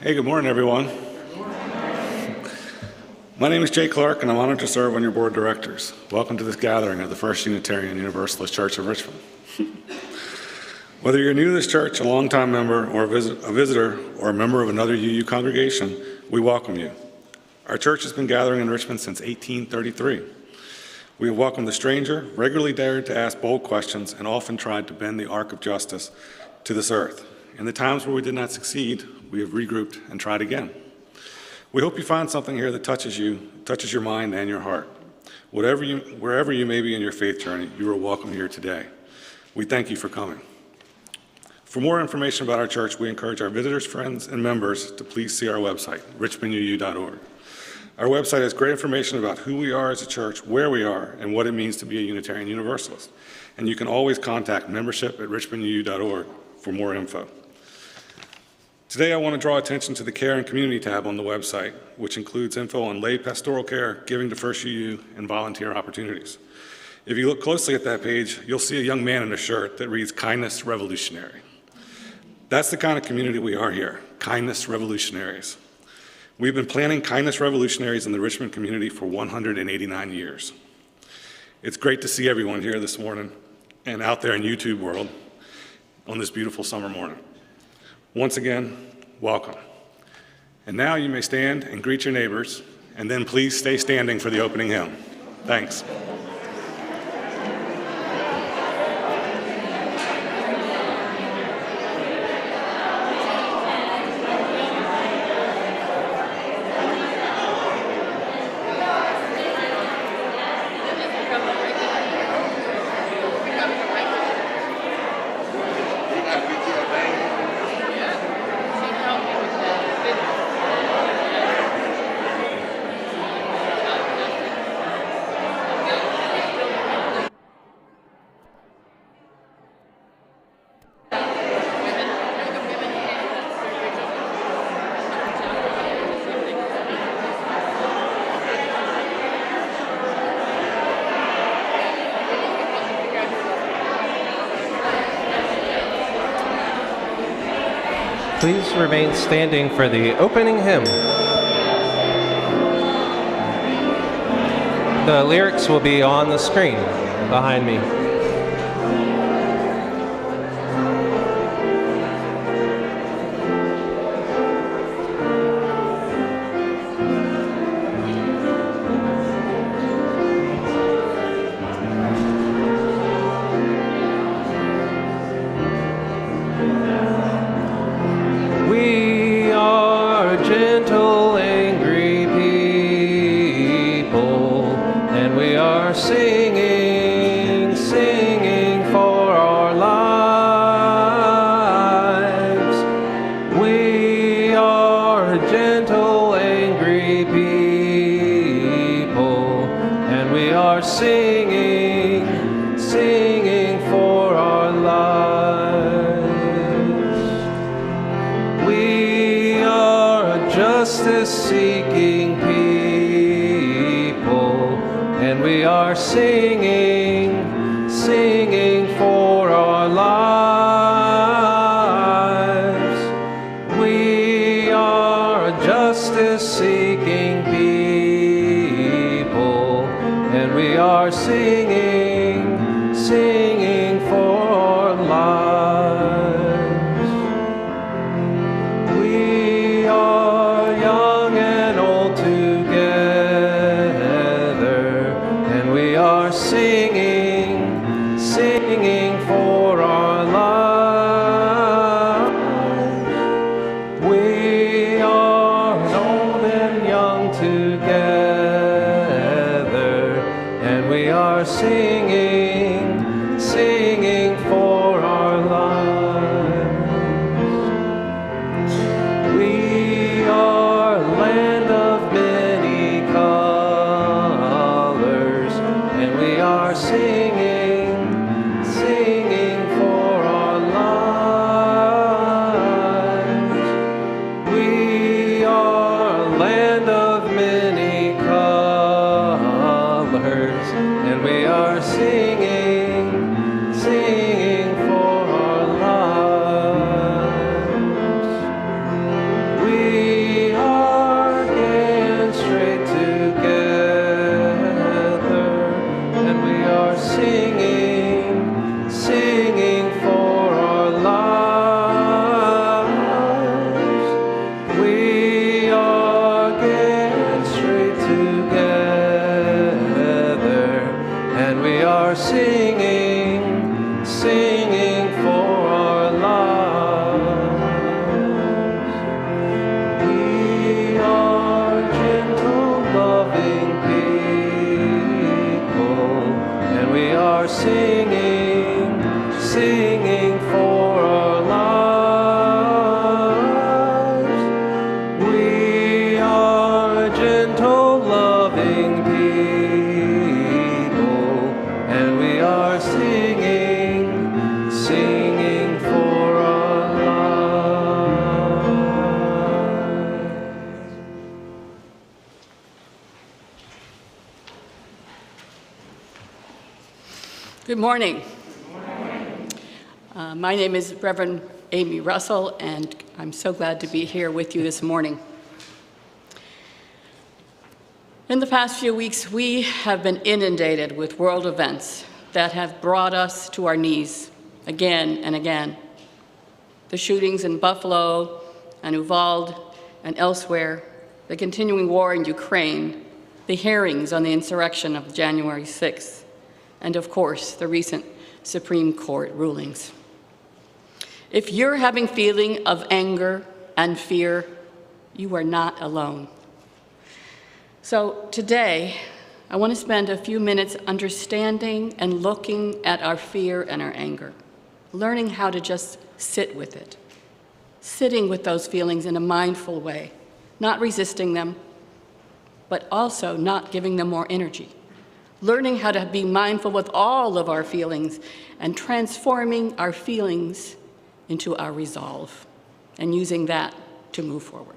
Hey, good morning, everyone. My name is Jay Clark, and I'm honored to serve on your board of directors. Welcome to this gathering of the First Unitarian Universalist Church of Richmond. Whether you're new to this church, a longtime member, or a visitor, or a member of another UU congregation, we welcome you. Our church has been gathering in Richmond since 1833. We have welcomed the stranger, regularly dared to ask bold questions, and often tried to bend the arc of justice to this earth. In the times where we did not succeed, we have regrouped and tried again. We hope you find something here that touches you, touches your mind and your heart. Wherever you may be in your faith journey, you are welcome here today. We thank you for coming. For more information about our church, we encourage our visitors, friends, and members to please see our website, richmonduu.org. Our website has great information about who we are as a church, where we are, and what it means to be a Unitarian Universalist. And you can always contact membership@richmonduu.org for more info. Today, I want to draw attention to the Care and Community tab on the website, which includes info on lay pastoral care, giving to First UU, and volunteer opportunities. If you look closely at that page, you'll see a young man in a shirt that reads Kindness Revolutionary. That's the kind of community we are here, Kindness Revolutionaries. We've been planning Kindness Revolutionaries in the Richmond community for 189 years. It's great to see everyone here this morning and out there in YouTube world on this beautiful summer morning. Once again, welcome. And now you may stand and greet your neighbors, and then please stay standing for the opening hymn. Thanks. Please remain standing for the opening hymn. The lyrics will be on the screen behind me. We are singing, singing for our lives. We are gentle, loving people, and we are singing, singing for our lives. We are gentle, loving people, and we are singing, singing for our lives. Good morning. My name is Reverend Amy Russell, and I'm so glad to be here with you this morning. In the past few weeks, we have been inundated with world events that have brought us to our knees again and again. The shootings in Buffalo and Uvalde and elsewhere, the continuing war in Ukraine, the hearings on the insurrection of January 6th, and of course, the recent Supreme Court rulings. If you're having feeling of anger and fear, you are not alone. So today, I want to spend a few minutes understanding and looking at our fear and our anger, learning how to just sit with it, sitting with those feelings in a mindful way, not resisting them, but also not giving them more energy, learning how to be mindful with all of our feelings and transforming our feelings into our resolve and using that to move forward.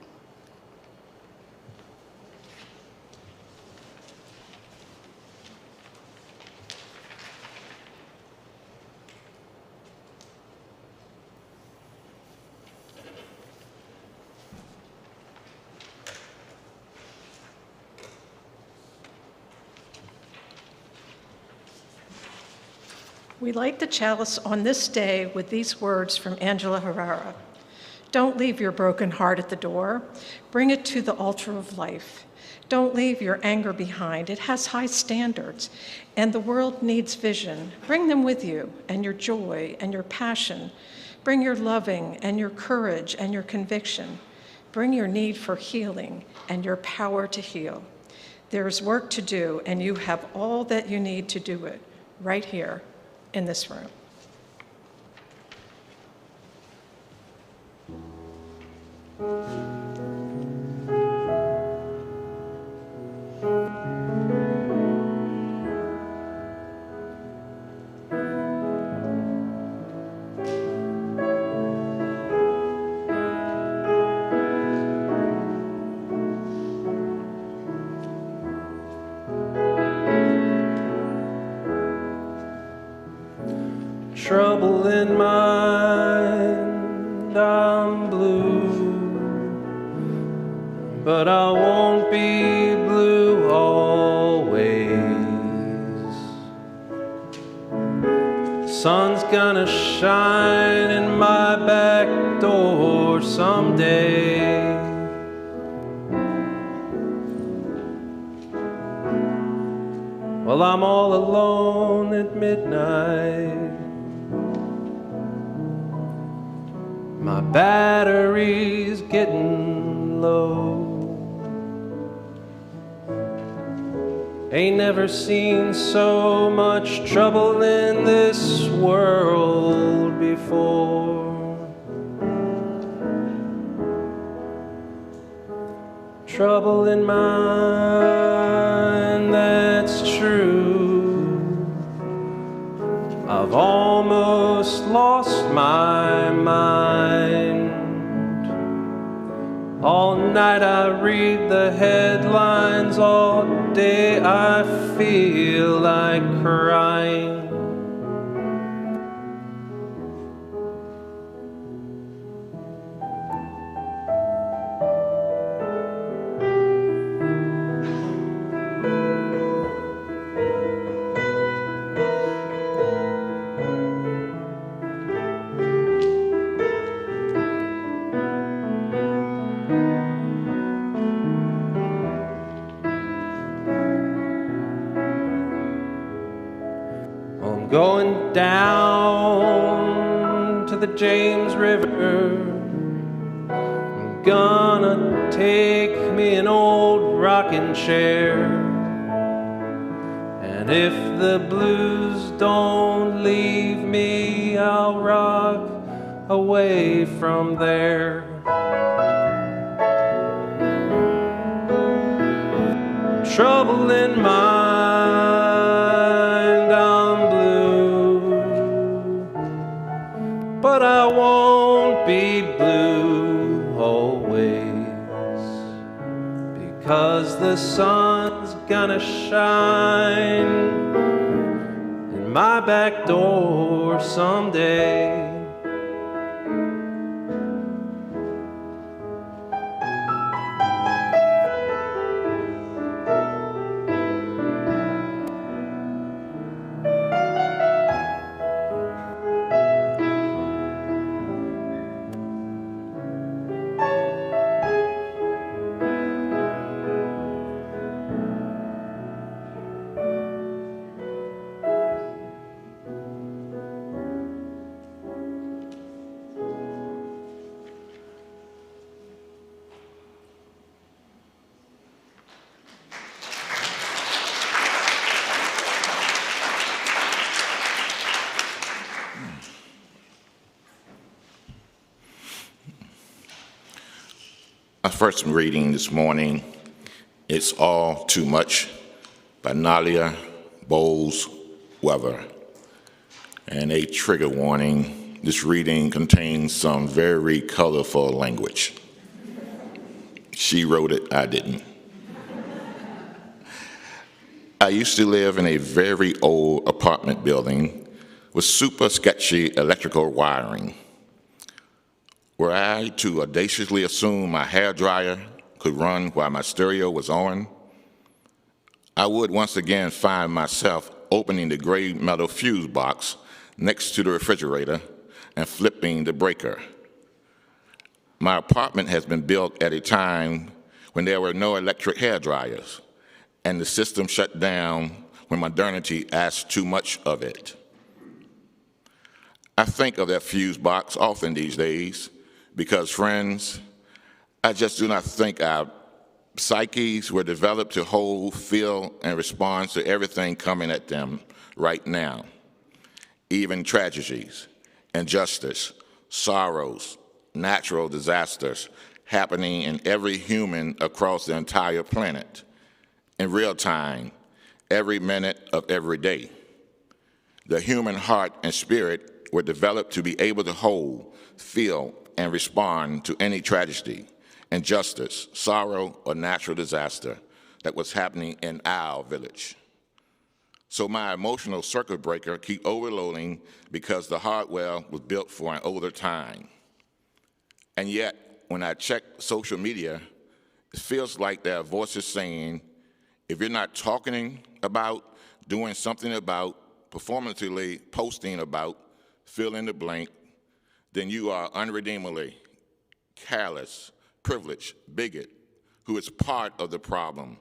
We light the chalice on this day with these words from Angela Herrera. Don't leave your broken heart at the door. Bring it to the altar of life. Don't leave your anger behind. It has high standards, and the world needs vision. Bring them with you, and your joy and your passion. Bring your loving and your courage and your conviction. Bring your need for healing and your power to heal. There is work to do, and you have all that you need to do it right here in this room. Trouble in mind, I'm blue, but I won't be blue always. Sun's gonna shine in my back door someday. Well, I'm all alone at midnight. My battery's getting low. Ain't never seen so much trouble in this world before. Trouble in mind, that's true. I've almost lost my mind. All night I read the headlines, all day I feel like crying. I'm going down to the James River. I'm gonna take me an old rocking chair. And if the blues don't leave me, I'll rock away from there. Trouble in mind, I'm blue, but I won't be blue always, because the sun's gonna shine in my back door someday. My first reading this morning, It's All Too Much by Nalia Bowles-Weber. And a trigger warning, this reading contains some very colorful language. She wrote it, I didn't. I used to live in a very old apartment building with super sketchy electrical wiring. Were I to audaciously assume my hairdryer could run while my stereo was on, I would once again find myself opening the gray metal fuse box next to the refrigerator and flipping the breaker. My apartment has been built at a time when there were no electric hairdryers, and the system shut down when modernity asked too much of it. I think of that fuse box often these days, because, friends, I just do not think our psyches were developed to hold, feel, and respond to everything coming at them right now, even tragedies, injustice, sorrows, natural disasters happening in every human across the entire planet, in real time, every minute of every day. The human heart and spirit were developed to be able to hold, feel, and respond to any tragedy, injustice, sorrow, or natural disaster that was happening in our village. So my emotional circuit breaker keep overloading because the hardware was built for an older time. And yet, when I check social media, it feels like there are voices saying, if you're not talking about, doing something about, performatively posting about, fill in the blank, then you are unredeemably callous, privileged, bigot, who is part of the problem.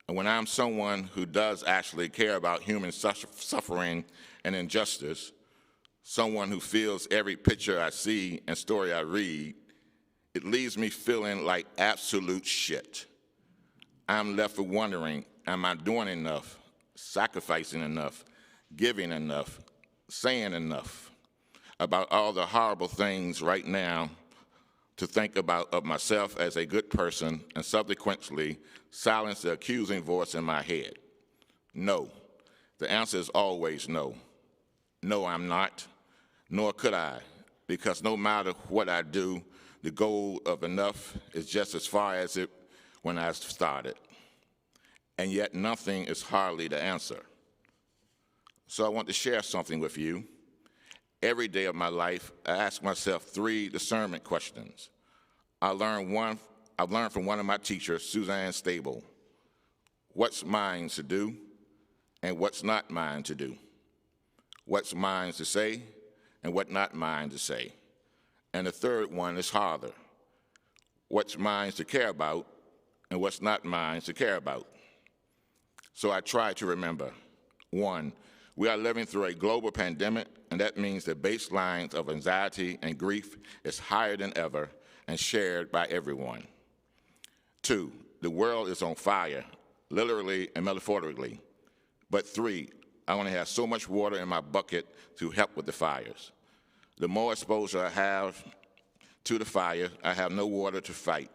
And when I'm someone who does actually care about human suffering and injustice, someone who feels every picture I see and story I read, it leaves me feeling like absolute shit. I'm left with wondering, am I doing enough, sacrificing enough, giving enough, saying enough about all the horrible things right now to think about of myself as a good person and subsequently silence the accusing voice in my head? No. The answer is always no. No, I'm not, nor could I, because no matter what I do, the goal of enough is just as far as it when I started. And yet nothing is hardly the answer. So I want to share something with you. Every day of my life, I ask myself 3 discernment questions. I've learned from one of my teachers, Suzanne Stable. What's mine to do and what's not mine to do? What's mine to say and what not mine to say? And the third one is harder. What's mine to care about and what's not mine to care about? So I try to remember. 1, We are living through a global pandemic, and that means the baselines of anxiety and grief is higher than ever and shared by everyone. 2, the world is on fire, literally and metaphorically. But 3, I only have so much water in my bucket to help with the fires. The more exposure I have to the fire, I have no water to fight,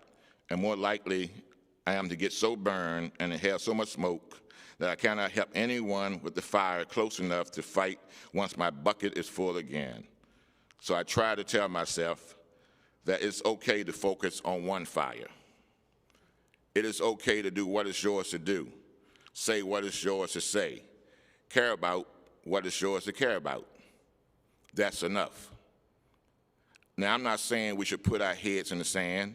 and more likely I am to get so burned and inhale so much smoke that I cannot help anyone with the fire close enough to fight once my bucket is full again. So I try to tell myself that it's okay to focus on one fire. It is okay to do what is yours to do, say what is yours to say, care about what is yours to care about. That's enough. Now, I'm not saying we should put our heads in the sand.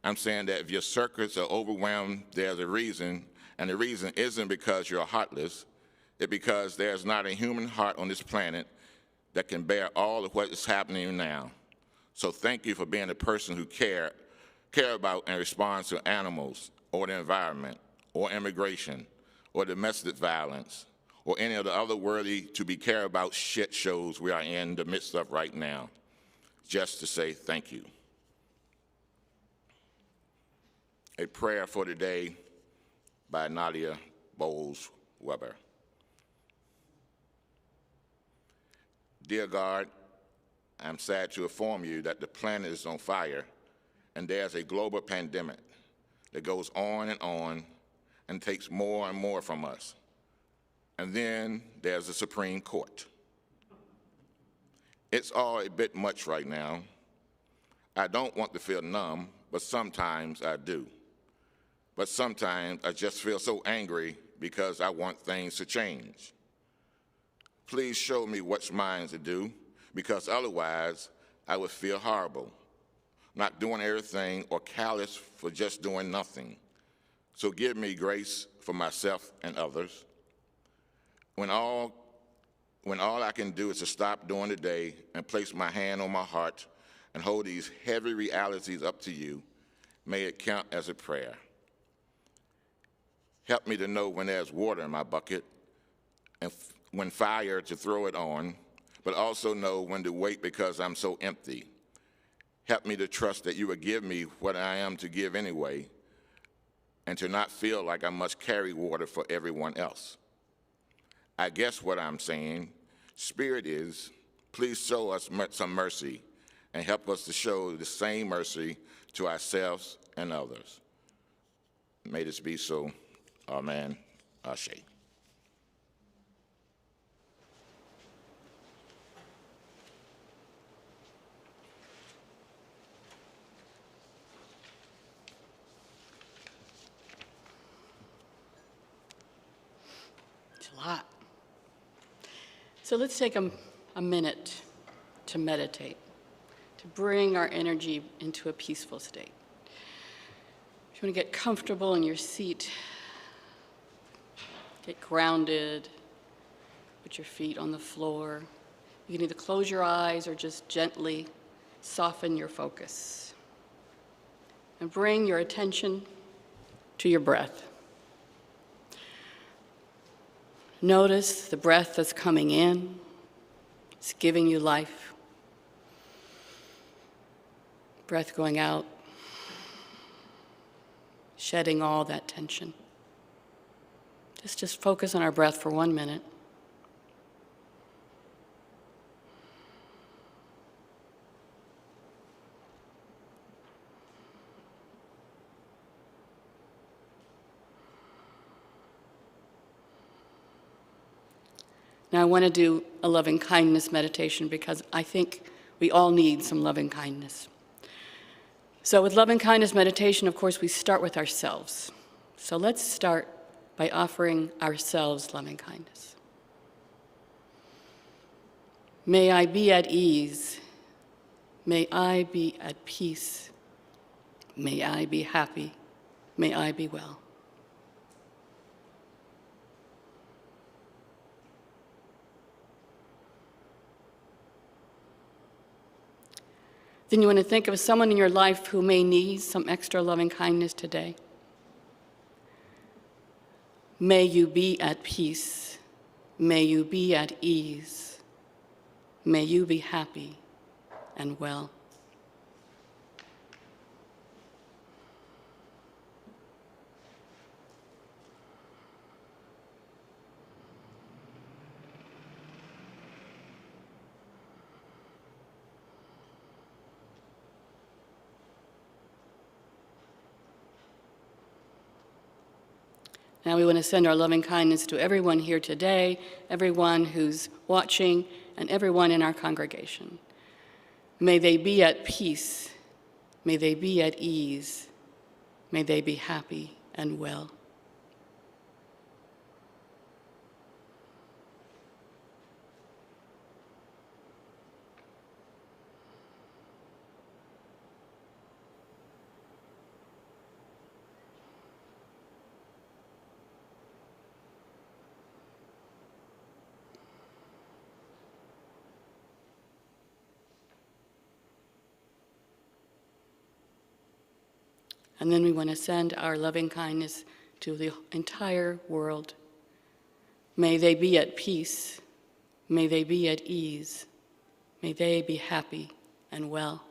I'm saying that if your circuits are overwhelmed, there's a reason, and the reason isn't because you're heartless. It's because there's not a human heart on this planet that can bear all of what is happening now. So thank you for being a person who care about and responds to animals, or the environment, or immigration, or domestic violence, or any of the other worthy to be cared about shit shows we are in the midst of right now. Just to say thank you. A prayer for today by Nadia Bowles-Weber. Dear God, I'm sad to inform you that the planet is on fire and there's a global pandemic that goes on and takes more and more from us. And then there's the Supreme Court. It's all a bit much right now. I don't want to feel numb, but sometimes I do. But sometimes I just feel so angry because I want things to change. Please show me what's mine to do, because otherwise I would feel horrible, not doing everything or callous for just doing nothing. So give me grace for myself and others. When all I can do is to stop during the day and place my hand on my heart and hold these heavy realities up to you, may it count as a prayer. Help me to know when there's water in my bucket and when fire to throw it on, but also know when to wait because I'm so empty. Help me to trust that you will give me what I am to give anyway, and to not feel like I must carry water for everyone else. I guess what I'm saying, Spirit, is please show us some mercy and help us to show the same mercy to ourselves and others. May this be so. Amen. Ashe. It's a lot. So let's take a minute to meditate, to bring our energy into a peaceful state. If you want to get comfortable in your seat, get grounded, put your feet on the floor. You can either close your eyes or just gently soften your focus. And bring your attention to your breath. Notice the breath that's coming in. It's giving you life. Breath going out, shedding all that tension. Just focus on our breath for 1 minute. Now I want to do a loving kindness meditation because I think we all need some loving kindness. So with loving kindness meditation, of course, we start with ourselves. So let's start by offering ourselves loving kindness. May I be at ease. May I be at peace. May I be happy. May I be well. Then you want to think of someone in your life who may need some extra loving kindness today. May you be at peace. May you be at ease. May you be happy and well. Now we want to send our loving kindness to everyone here today, everyone who's watching, and everyone in our congregation. May they be at peace. May they be at ease. May they be happy and well. And then we want to send our loving kindness to the entire world. May they be at peace. May they be at ease. May they be happy and well.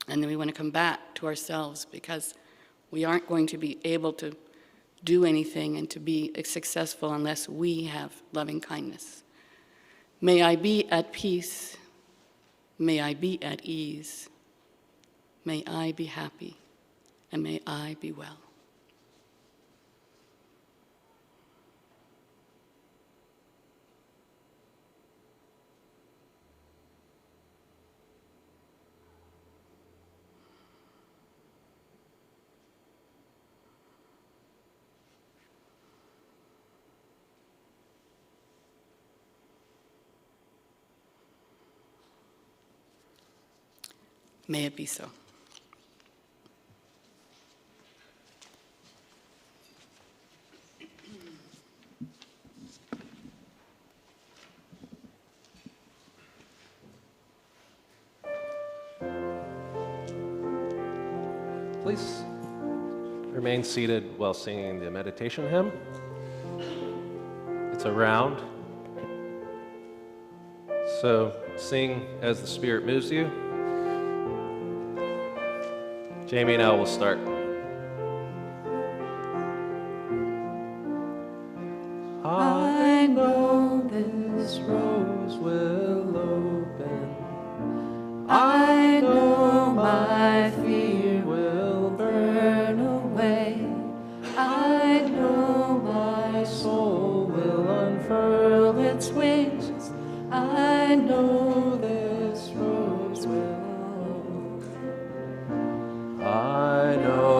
And then we want to come back to ourselves, because we aren't going to be able to do anything and to be successful unless we have loving kindness. May I be at peace. May I be at ease. May I be happy, and may I be well. May it be so. Please remain seated while singing the meditation hymn. It's a round, so sing as the Spirit moves you. Jamie and I will start. I know this rose will open. I know my fear will burn away. I know my soul will unfurl its wings. I know this rose will open. I know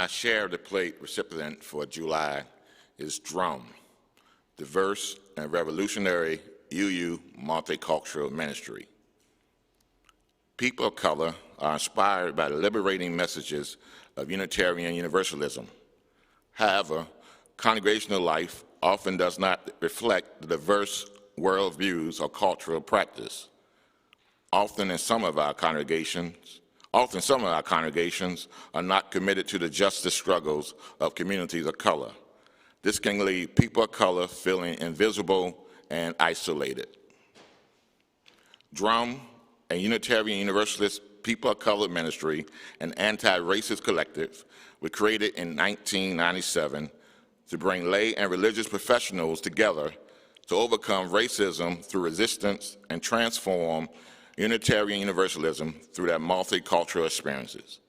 My share of the plate recipient for July is DRUM, Diverse and Revolutionary UU Multicultural Ministry. People of color are inspired by the liberating messages of Unitarian Universalism. However, congregational life often does not reflect the diverse worldviews or cultural practice. Often some of our congregations are not committed to the justice struggles of communities of color. This can leave people of color feeling invisible and isolated. DRUM, a Unitarian Universalist people of color ministry and anti-racist collective, was created in 1997 to bring lay and religious professionals together to overcome racism through resistance and transform Unitarian Universalism through their multicultural experiences.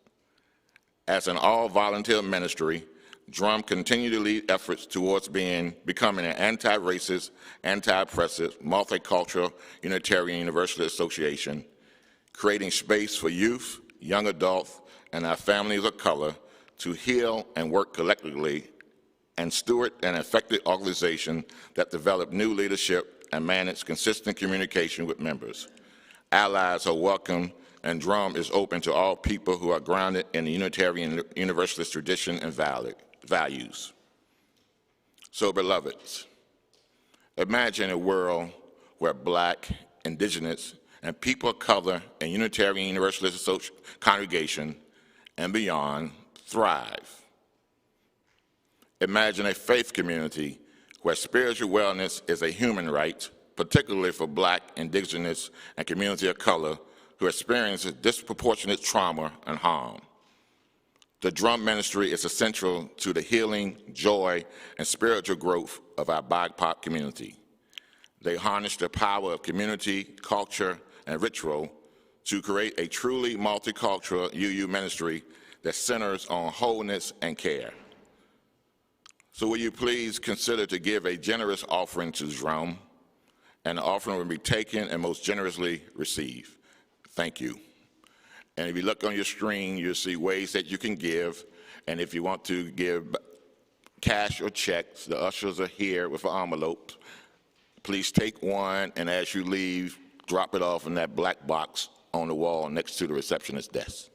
As an all-volunteer ministry, DRUM continued to lead efforts towards becoming an anti-racist, anti-oppressive, multicultural Unitarian Universalist association, creating space for youth, young adults, and our families of color to heal and work collectively and steward an effective organization that developed new leadership and managed consistent communication with members. Allies are welcome, and DRUM is open to all people who are grounded in the Unitarian Universalist tradition and values. So, beloveds, imagine a world where Black, Indigenous, and people of color in Unitarian Universalist congregation and beyond thrive. Imagine a faith community where spiritual wellness is a human right, particularly for Black, Indigenous, and community of color who experience disproportionate trauma and harm. The DRUM ministry is essential to the healing, joy, and spiritual growth of our BIPOC community. They harness the power of community, culture, and ritual to create a truly multicultural UU ministry that centers on wholeness and care. So will you please consider to give a generous offering to DRUM, and the offering will be taken and most generously received. Thank you. And if you look on your screen, you'll see ways that you can give. And if you want to give cash or checks, the ushers are here with an envelope. Please take one, and as you leave, drop it off in that black box on the wall next to the receptionist's desk.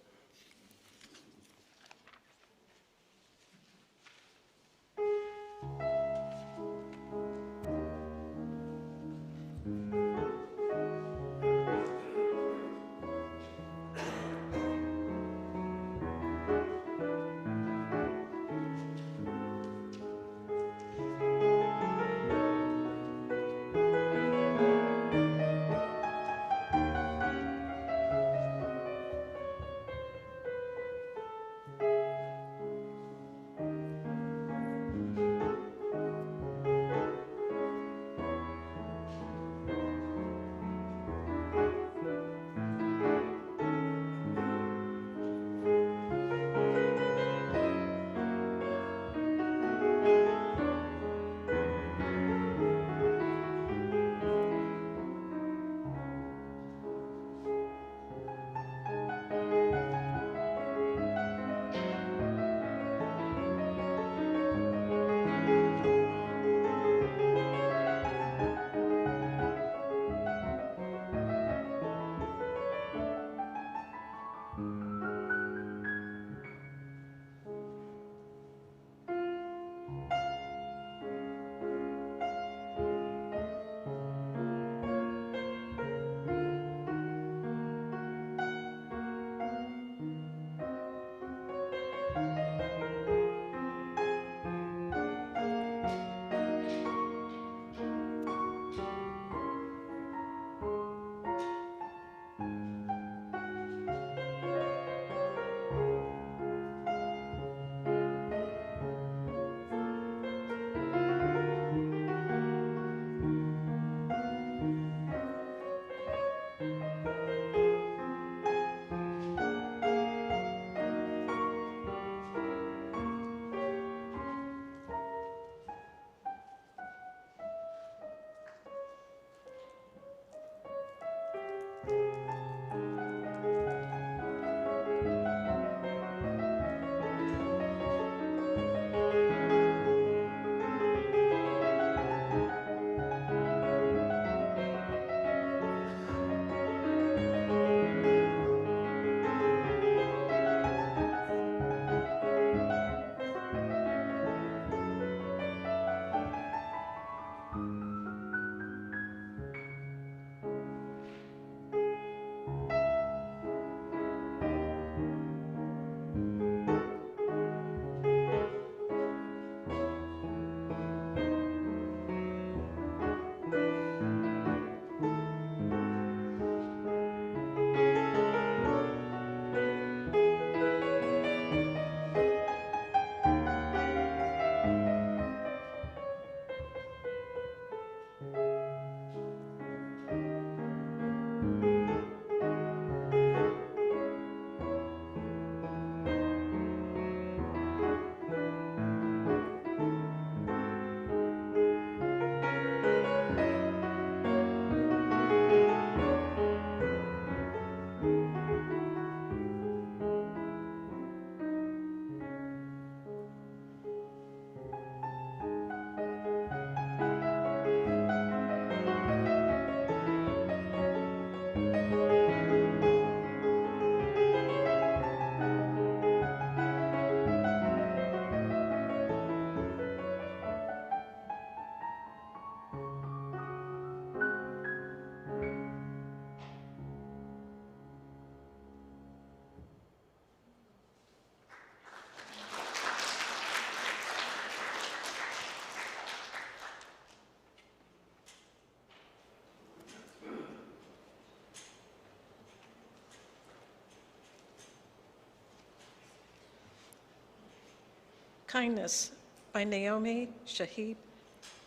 Kindness by Naomi Shahid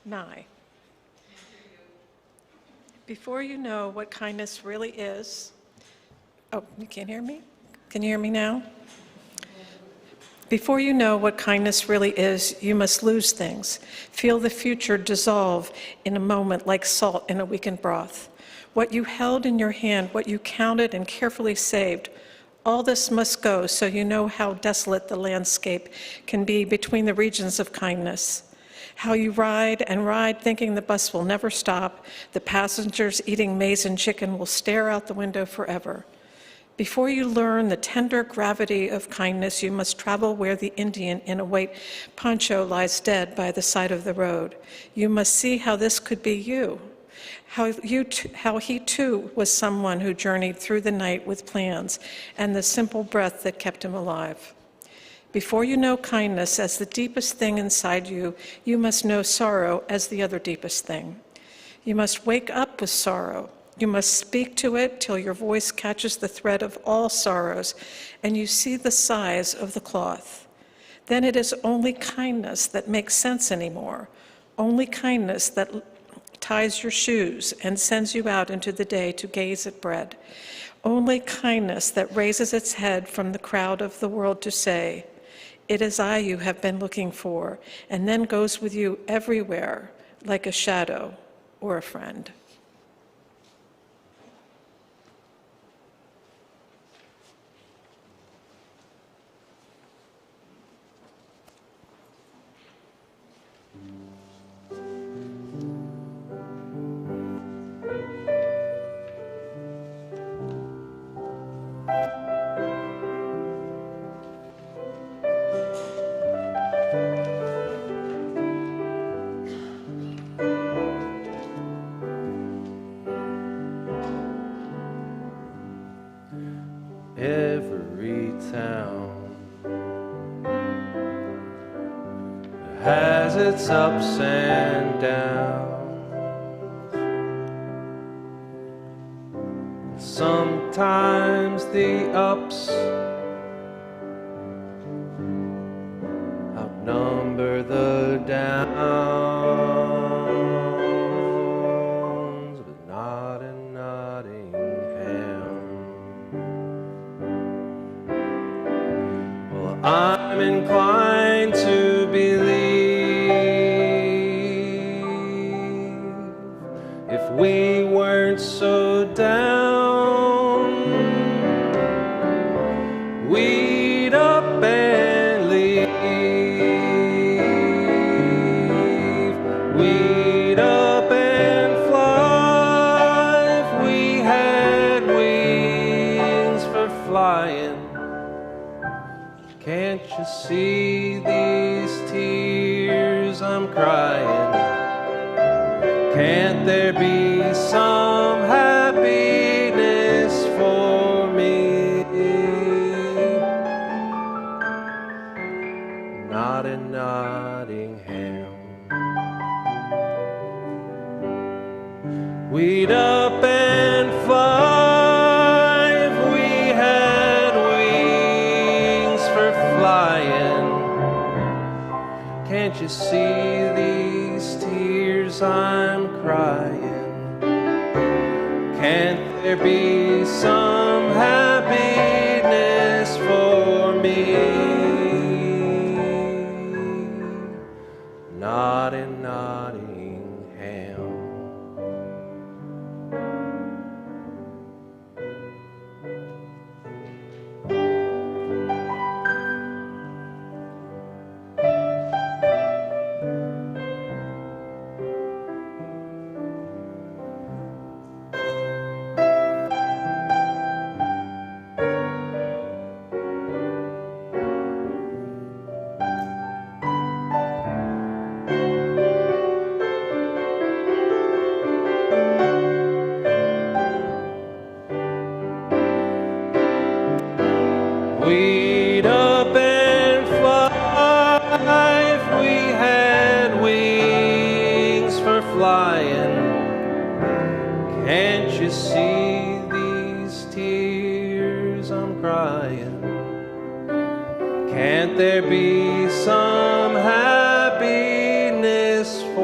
Nye. Before you know what kindness really is, oh, you can't hear me? Can you hear me now? Before you know what kindness really is, you must lose things. Feel the future dissolve in a moment like salt in a weakened broth. What you held in your hand, what you counted and carefully saved, all this must go so you know how desolate the landscape can be between the regions of kindness. How you ride and ride thinking the bus will never stop, the passengers eating maize and chicken will stare out the window forever. Before you learn the tender gravity of kindness, you must travel where the Indian in a white poncho lies dead by the side of the road. You must see how this could be you. How he too was someone who journeyed through the night with plans and the simple breath that kept him alive. Before you know kindness as the deepest thing inside you, you must know sorrow as the other deepest thing. You must wake up with sorrow. You must speak to it till your voice catches the thread of all sorrows and you see the size of the cloth. Then it is only kindness that makes sense anymore, only kindness that ties your shoes and sends you out into the day to gaze at bread. Only kindness that raises its head from the crowd of the world to say, "It is I you have been looking for," and then goes with you everywhere like a shadow or a friend. Every town has its ups and downs. Sometimes the ups outnumber the downs, but not in Nottingham. Well, I'm inclined to believe if we weren't so down, we'd up and leave. We'd up and fly if we had wings for flying. Can't you see these tears I'm crying? Can't there be some happiness for me? Not in Nottingham. We'd up and fly if we had wings for flying. Can't you see these tears I'm crying? Can't there be some happiness for me? Not in Nottingham. We'd up and fly if we had wings for flying. Can't you see these tears I'm crying? Can't there be some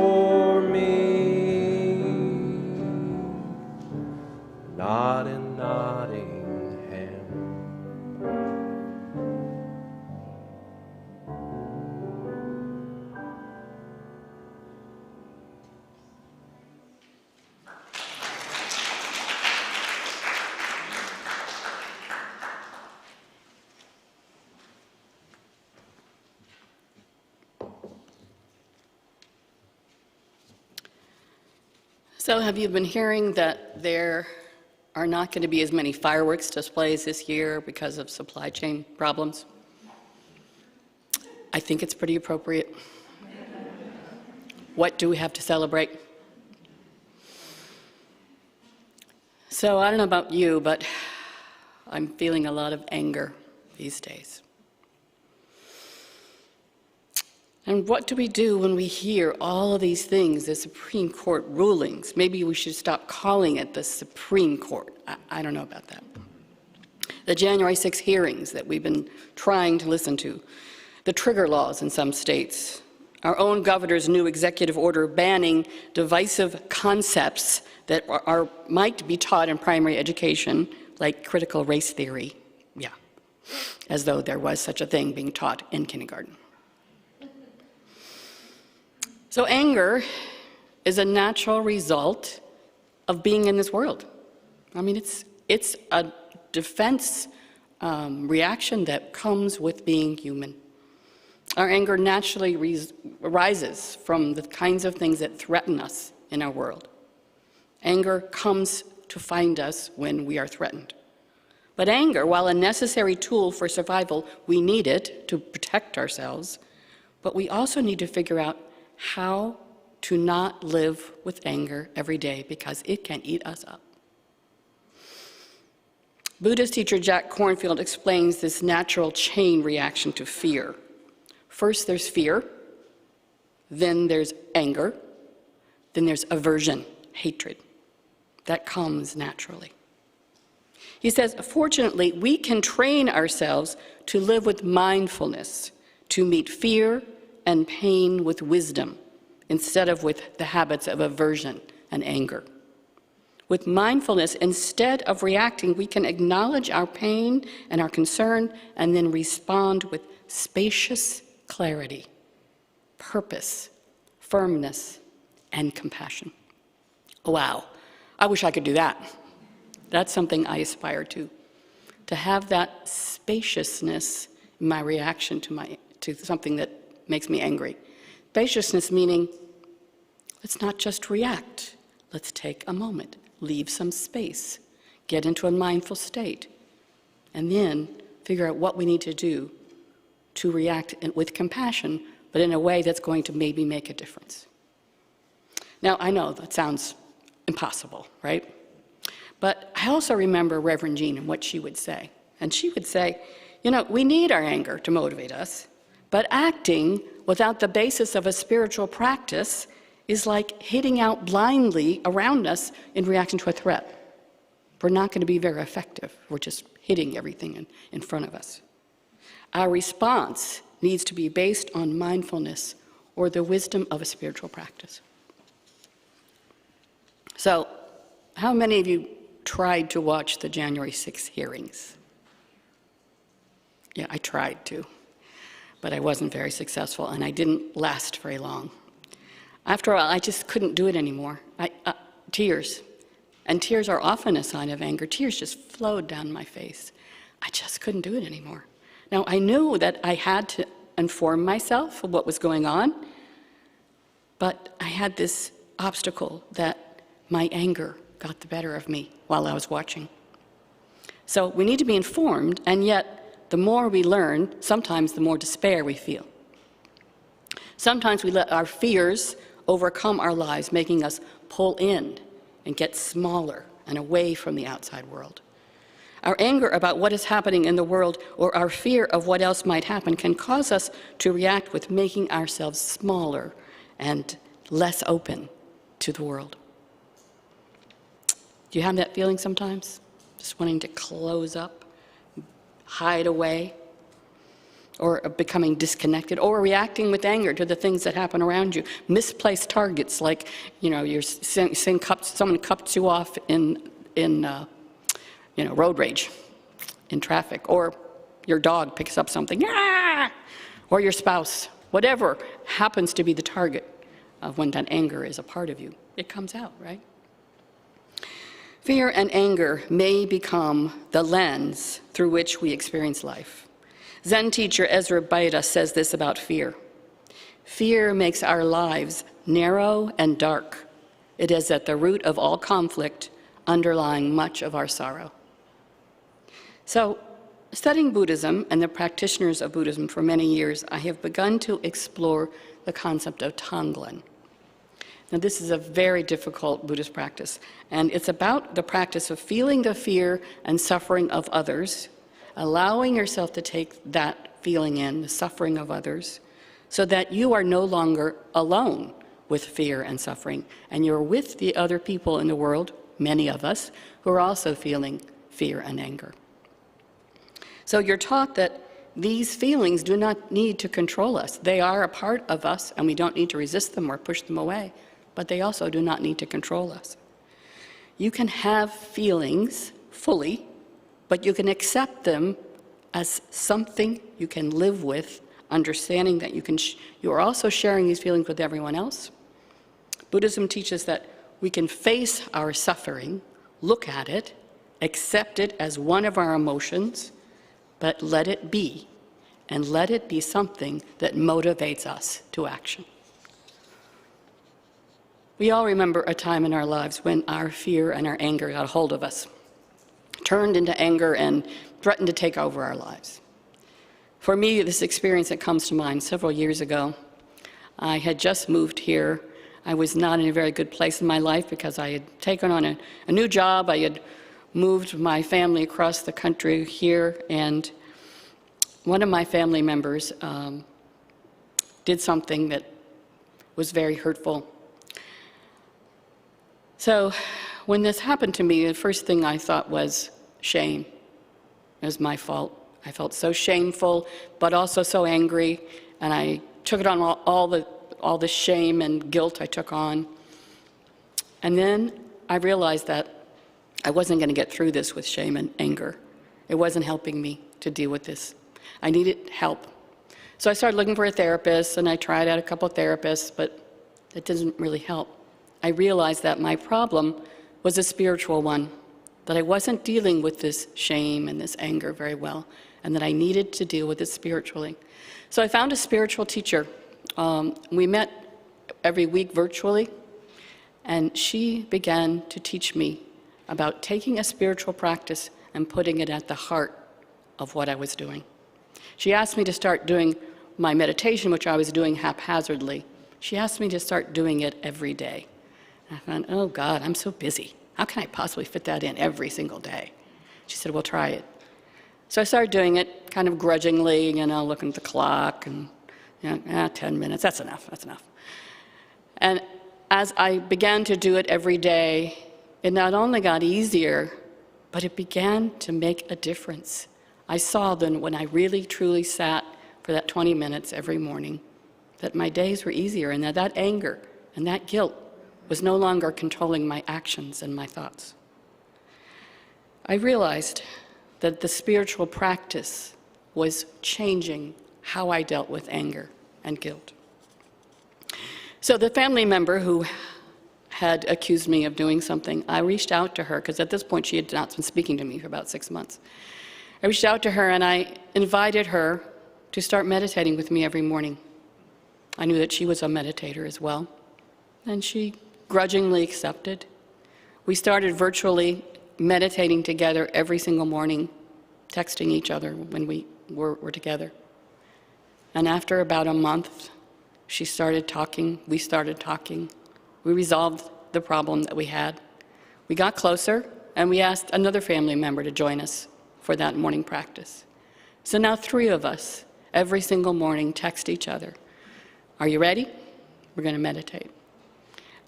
for me. Not in Nottingham. So have you been hearing that there are not going to be as many fireworks displays this year because of supply chain problems? I think it's pretty appropriate. What do we have to celebrate? So I don't know about you, but I'm feeling a lot of anger these days. And what do we do when we hear all of these things, the Supreme Court rulings? Maybe we should stop calling it the Supreme Court. I don't know about that. The January 6 hearings that we've been trying to listen to, the trigger laws in some states, our own governor's new executive order banning divisive concepts that might be taught in primary education, like critical race theory. Yeah, as though there was such a thing being taught in kindergarten. So anger is a natural result of being in this world. I mean, it's a defense reaction that comes with being human. Our anger naturally arises from the kinds of things that threaten us in our world. Anger comes to find us when we are threatened. But anger, while a necessary tool for survival, we need it to protect ourselves, but we also need to figure out how to not live with anger every day because it can eat us up. Buddhist teacher Jack Kornfield explains this natural chain reaction to fear. First there's fear, then there's anger, then there's aversion, hatred. That comes naturally. He says, fortunately, we can train ourselves to live with mindfulness, to meet fear and pain with wisdom, instead of with the habits of aversion and anger. With mindfulness, instead of reacting, we can acknowledge our pain and our concern and then respond with spacious clarity, purpose, firmness, and compassion. Wow, I wish I could do that. That's something I aspire to have that spaciousness in my reaction to something that makes me angry. Spaciousness meaning, let's not just react. Let's take a moment, leave some space, get into a mindful state, and then figure out what we need to do to react with compassion, but in a way that's going to maybe make a difference. Now, I know that sounds impossible, right? But I also remember Reverend Jean and what she would say. And she would say, you know, we need our anger to motivate us, but acting without the basis of a spiritual practice is like hitting out blindly around us in reaction to a threat. We're not going to be very effective. We're just hitting everything in front of us. Our response needs to be based on mindfulness or the wisdom of a spiritual practice. So, how many of you tried to watch the January 6 hearings? Yeah, I tried to. But I wasn't very successful, and I didn't last very long. After a while, I just couldn't do it anymore. Tears. And tears are often a sign of anger. Tears just flowed down my face. I just couldn't do it anymore. Now, I knew that I had to inform myself of what was going on, but I had this obstacle that my anger got the better of me while I was watching. So we need to be informed, and yet the more we learn, sometimes the more despair we feel. Sometimes we let our fears overcome our lives, making us pull in and get smaller and away from the outside world. Our anger about what is happening in the world or our fear of what else might happen can cause us to react with making ourselves smaller and less open to the world. Do you have that feeling sometimes? Just wanting to close up? Hide away. or becoming disconnected, or reacting with anger to the things that happen around you. Misplaced targets, like, someone cuts you off in road rage, in traffic, or your dog picks up something, or your spouse, whatever happens to be the target of when that anger is a part of you. It comes out, right? Fear and anger may become the lens through which we experience life. Zen teacher Ezra Baida says this about fear. Fear makes our lives narrow and dark. It is at the root of all conflict, underlying much of our sorrow. So, studying Buddhism and the practitioners of Buddhism for many years, I have begun to explore the concept of Tonglen. Now, this is a very difficult Buddhist practice, and it's about the practice of feeling the fear and suffering of others, allowing yourself to take that feeling in, the suffering of others, so that you are no longer alone with fear and suffering, and you're with the other people in the world, many of us, who are also feeling fear and anger. So you're taught that these feelings do not need to control us. They are a part of us, and we don't need to resist them or push them away, but they also do not need to control us. You can have feelings fully, but you can accept them as something you can live with, understanding that you are also sharing these feelings with everyone else. Buddhism teaches that we can face our suffering, look at it, accept it as one of our emotions, but let it be, and let it be something that motivates us to action. We all remember a time in our lives when our fear and our anger got a hold of us, turned into anger and threatened to take over our lives. For me, this experience that comes to mind several years ago, I had just moved here. I was not in a very good place in my life because I had taken on a new job. I had moved my family across the country here, and one of my family members did something that was very hurtful. So when this happened to me, the first thing I thought was shame. It was my fault. I felt so shameful, but also so angry, and I took it on all the shame and guilt I took on. And then I realized that I wasn't going to get through this with shame and anger. It wasn't helping me to deal with this. I needed help. So I started looking for a therapist, and I tried out a couple of therapists, but it didn't really help. I realized that my problem was a spiritual one, that I wasn't dealing with this shame and this anger very well, and that I needed to deal with it spiritually. So I found a spiritual teacher. We met every week virtually, and she began to teach me about taking a spiritual practice and putting it at the heart of what I was doing. She asked me to start doing my meditation, which I was doing haphazardly. She asked me to start doing it every day. And I thought, oh God, I'm so busy. How can I possibly fit that in every single day? She said, well, try it. So I started doing it kind of grudgingly, looking at the clock and 10 minutes, that's enough. And as I began to do it every day, it not only got easier, but it began to make a difference. I saw then when I really, truly sat for that 20 minutes every morning, that my days were easier, and that anger and that guilt was no longer controlling my actions and my thoughts. I realized that the spiritual practice was changing how I dealt with anger and guilt. So the family member who had accused me of doing something, I reached out to her, because at this point she had not been speaking to me for about 6 months. I reached out to her and I invited her to start meditating with me every morning. I knew that she was a meditator as well, and she grudgingly accepted. We started virtually meditating together every single morning, texting each other when we were together. And after about a month, she started talking, we started talking. We resolved the problem that we had. We got closer, and we asked another family member to join us for that morning practice. So now 3 of us, every single morning, text each other. Are you ready? We're going to meditate.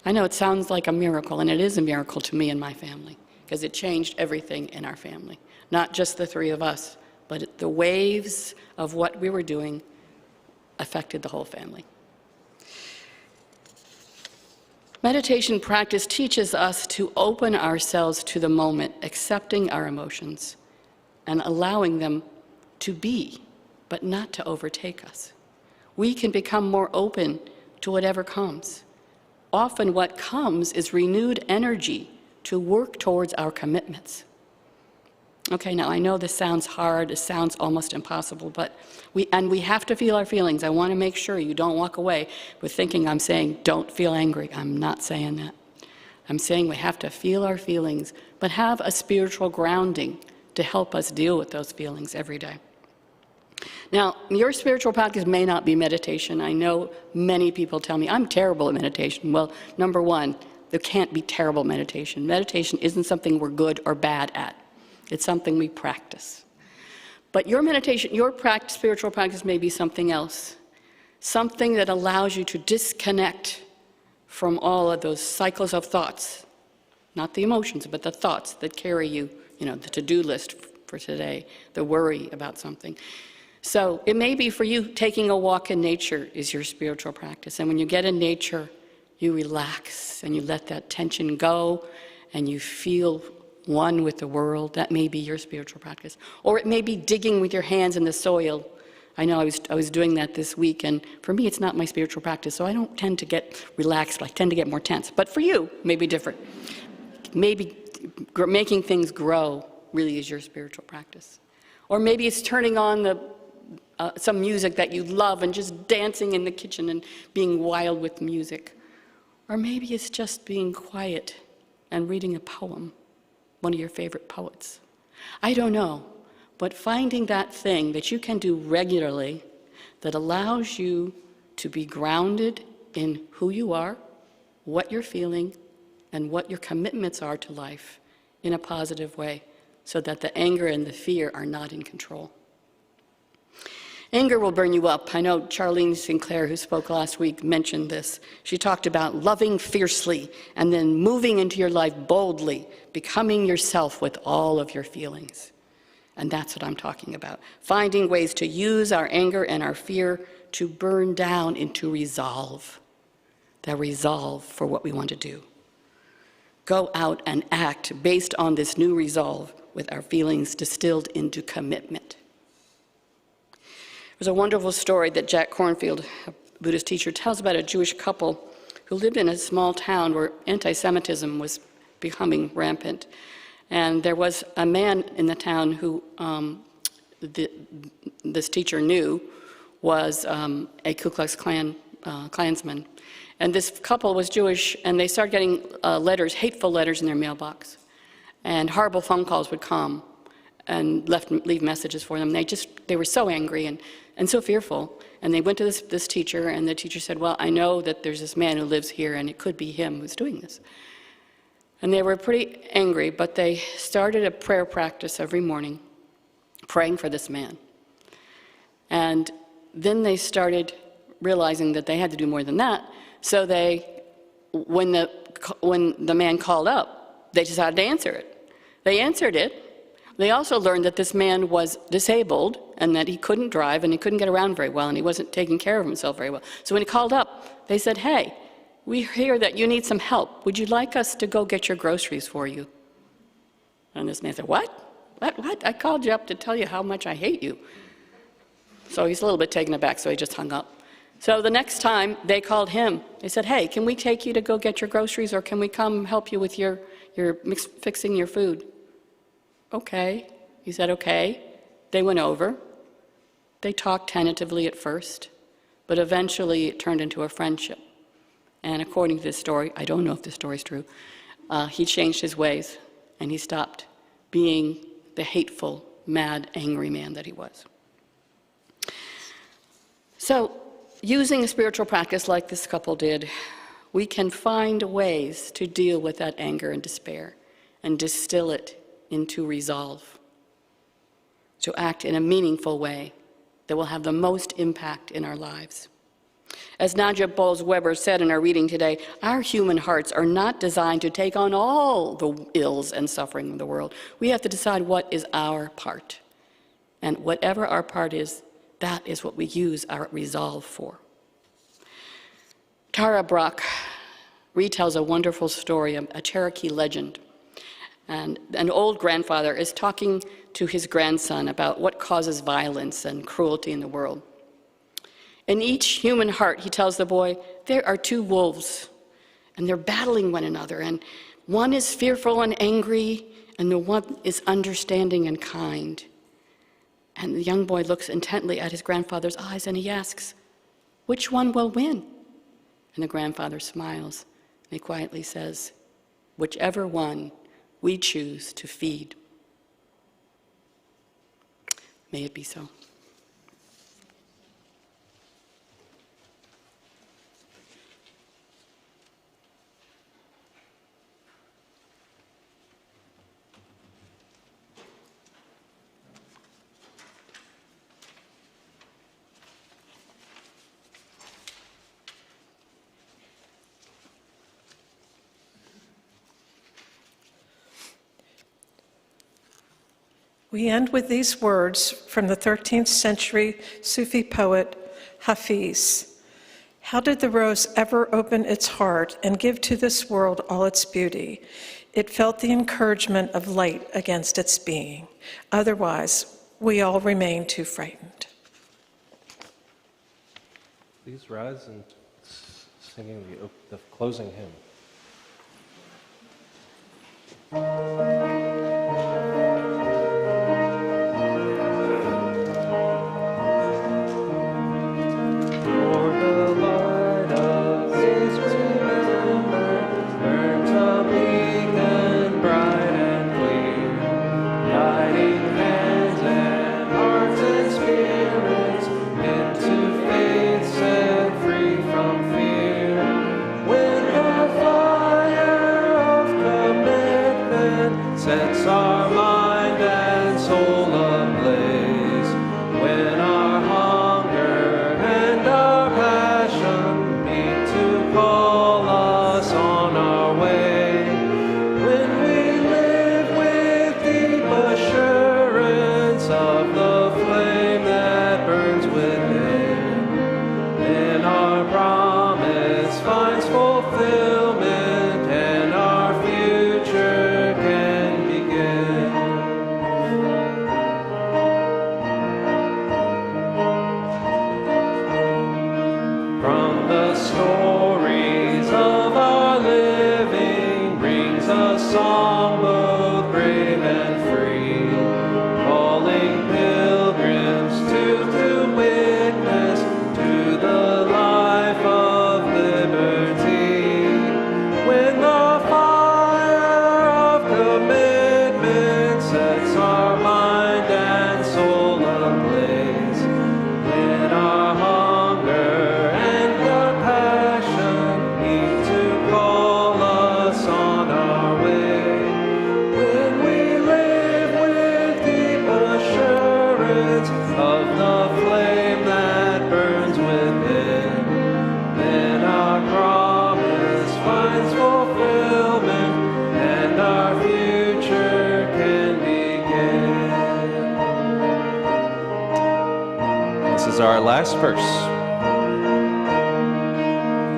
I know it sounds like a miracle, and it is a miracle to me and my family, because it changed everything in our family. Not just the 3 of us, but the waves of what we were doing affected the whole family. Meditation practice teaches us to open ourselves to the moment, accepting our emotions and allowing them to be, but not to overtake us. We can become more open to whatever comes. Often what comes is renewed energy to work towards our commitments. Okay, now I know this sounds hard, it sounds almost impossible, but we have to feel our feelings. I want to make sure you don't walk away with thinking I'm saying don't feel angry. I'm not saying that. I'm saying we have to feel our feelings, but have a spiritual grounding to help us deal with those feelings every day. Now, your spiritual practice may not be meditation. I know many people tell me, I'm terrible at meditation. Well, number one, there can't be terrible meditation. Meditation isn't something we're good or bad at. It's something we practice. But your meditation, your spiritual practice may be something else. Something that allows you to disconnect from all of those cycles of thoughts. Not the emotions, but the thoughts that carry you, the to-do list for today, the worry about something. So it may be for you taking a walk in nature is your spiritual practice. And when you get in nature, you relax and you let that tension go and you feel one with the world. That may be your spiritual practice. Or it may be digging with your hands in the soil. I know I was doing that this week, and for me it's not my spiritual practice, so I don't tend to get relaxed, I tend to get more tense. But for you, maybe different. Maybe making things grow really is your spiritual practice. Or maybe it's turning on some music that you love and just dancing in the kitchen and being wild with music. Or maybe it's just being quiet and reading a poem, one of your favorite poets. I don't know, but finding that thing that you can do regularly that allows you to be grounded in who you are, what you're feeling, and what your commitments are to life in a positive way, so that the anger and the fear are not in control. Anger will burn you up. I know Charlene Sinclair, who spoke last week, mentioned this. She talked about loving fiercely and then moving into your life boldly, becoming yourself with all of your feelings. And that's what I'm talking about. Finding ways to use our anger and our fear to burn down into resolve. The resolve for what we want to do. Go out and act based on this new resolve with our feelings distilled into commitment. There's a wonderful story that Jack Kornfield, a Buddhist teacher, tells about a Jewish couple who lived in a small town where anti-Semitism was becoming rampant. And there was a man in the town who this teacher knew was a Ku Klux Klansman. And this couple was Jewish, and they started getting letters, hateful letters in their mailbox. And horrible phone calls would come and leave messages for them. They were so angry and so fearful. And they went to this teacher, and the teacher said, well, I know that there's this man who lives here, and it could be him who's doing this. And they were pretty angry, but they started a prayer practice every morning, praying for this man. And then they started realizing that they had to do more than that. So when the man called up, they decided to answer it. They answered it. They also learned that this man was disabled and that he couldn't drive and he couldn't get around very well and he wasn't taking care of himself very well. So when he called up, they said, hey, we hear that you need some help. Would you like us to go get your groceries for you? And this man said, what? What? I called you up to tell you how much I hate you. So he's a little bit taken aback, so he just hung up. So the next time they called him, they said, hey, can we take you to go get your groceries, or can we come help you with your fixing your food? Okay. He said, okay. They went over. They talked tentatively at first, but eventually it turned into a friendship. And according to this story, I don't know if this story is true, he changed his ways and he stopped being the hateful, mad, angry man that he was. So, using a spiritual practice like this couple did, we can find ways to deal with that anger and despair and distill it into resolve, to act in a meaningful way that will have the most impact in our lives. As Najib Bowles-Weber said in our reading today, our human hearts are not designed to take on all the ills and suffering of the world. We have to decide what is our part. And whatever our part is, that is what we use our resolve for. Tara Brach retells a wonderful story, a Cherokee legend. And an old grandfather is talking to his grandson about what causes violence and cruelty in the world. In each human heart, he tells the boy, there are two wolves, and they're battling one another, and one is fearful and angry, and the one is understanding and kind. And the young boy looks intently at his grandfather's eyes, and he asks, which one will win? And the grandfather smiles, and he quietly says, whichever one we choose to feed. May it be so. We end with these words from the 13th century Sufi poet Hafiz. How did the rose ever open its heart and give to this world all its beauty? It felt the encouragement of light against its being. Otherwise, we all remain too frightened. Please rise and singing the closing hymn. Sets our mind and soul ablaze, when our hunger and our passion meet to call us on our way, when we live with deep assurance of the flame that burns within, then our promise finds fulfillment and our future can from the stories of our living brings a song both brave and free, calling pilgrims to witness to the life of liberty. When the fire of commitment sets our mind and soul ablaze, when our hunger and our passion need to call us on our way, when we live with deep assurance of the flame that burns within, then our promise finds fulfillment and our future can begin. This is our last verse.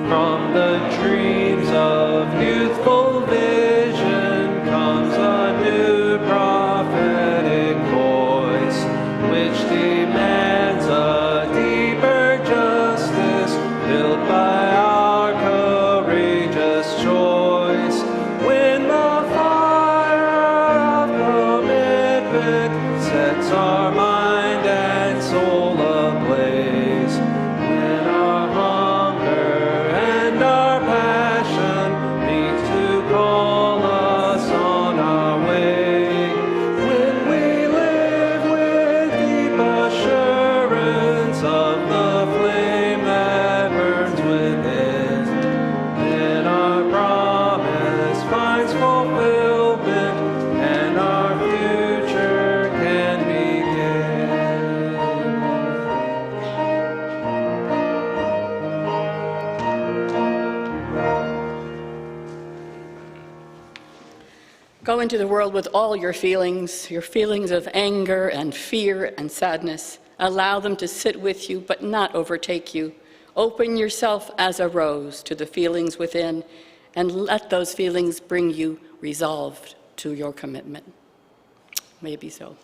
From the dreams of youthful vision comes a new prophetic voice, which demands a deeper justice built by our courageous choice. When the fire of commitment sets our mind and soul ablaze, when our hunger and our passion Go into the world with all your feelings of anger and fear and sadness. Allow them to sit with you, but not overtake you. Open yourself as a rose to the feelings within, and let those feelings bring you resolved to your commitment. Maybe so.